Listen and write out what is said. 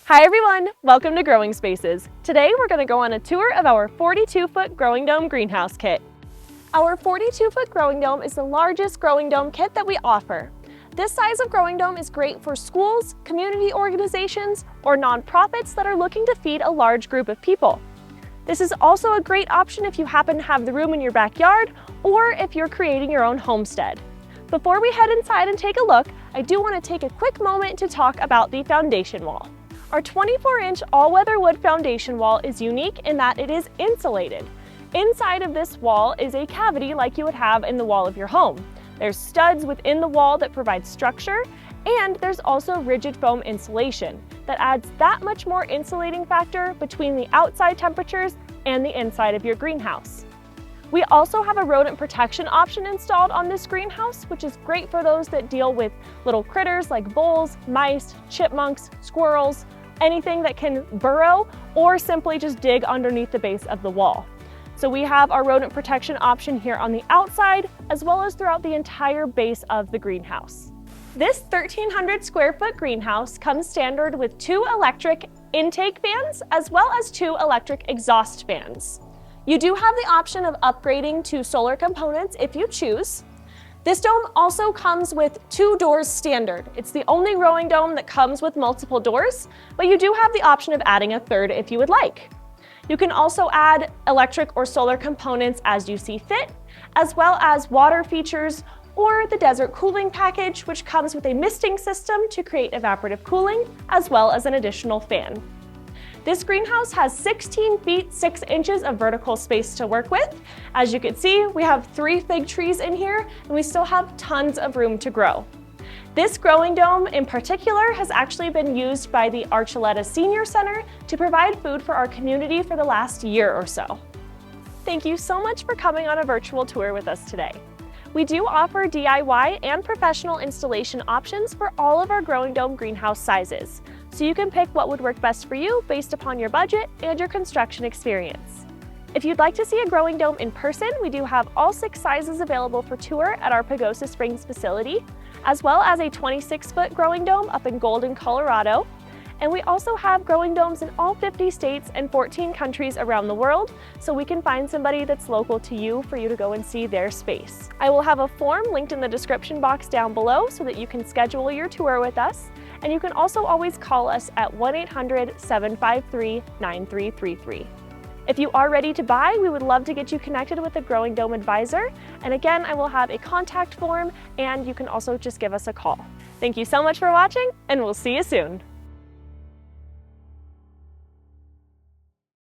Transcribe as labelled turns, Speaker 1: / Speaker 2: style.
Speaker 1: Hi everyone, welcome to Growing Spaces. Today we're going to go on a tour of our 42-foot growing dome greenhouse kit. Our 42-foot growing dome is the largest growing dome kit that we offer. This size of growing dome is great for schools, community organizations, or nonprofits that are looking to feed a large group of people. This is also a great option if you happen to have the room in your backyard or if you're creating your own homestead. Before we head inside and take a look, I do want to take a quick moment to talk about the foundation wall. Our 24-inch all-weather wood foundation wall is unique in that it is insulated. Inside of this wall is a cavity like you would have in the wall of your home. There's studs within the wall that provide structure, and there's also rigid foam insulation that adds that much more insulating factor between the outside temperatures and the inside of your greenhouse. We also have a rodent protection option installed on this greenhouse, which is great for those that deal with little critters like voles, mice, chipmunks, squirrels, anything that can burrow or simply just dig underneath the base of the wall. So we have our rodent protection option here on the outside, as well as throughout the entire base of the greenhouse. This 1,300 square foot greenhouse comes standard with 2 electric intake fans, as well as 2 electric exhaust fans. You do have the option of upgrading to solar components if you choose. This dome also comes with 2 doors standard. It's the only growing dome that comes with multiple doors, but you do have the option of adding a 3rd if you would like. You can also add electric or solar components as you see fit, as well as water features or the desert cooling package, which comes with a misting system to create evaporative cooling, as well as an additional fan. This greenhouse has 16 feet 6 inches of vertical space to work with. As you can see, we have 3 fig trees in here, and we still have tons of room to grow. This growing dome in particular has actually been used by the Archuleta Senior Center to provide food for our community for the last year or so. Thank you so much for coming on a virtual tour with us today. We do offer DIY and professional installation options for all of our growing dome greenhouse sizes, so you can pick what would work best for you based upon your budget and your construction experience. If you'd like to see a growing dome in person, we do have all 6 sizes available for tour at our Pagosa Springs facility, as well as a 26-foot growing dome up in Golden, Colorado. And we also have growing domes in all 50 states and 14 countries around the world, so we can find somebody that's local to you for you to go and see their space. I will have a form linked in the description box down below so that you can schedule your tour with us, and you can also always call us at 1-800-753-9333. If you are ready to buy, we would love to get you connected with a growing dome advisor, and again, I will have a contact form, and you can also just give us a call. Thank you so much for watching, and we'll see you soon.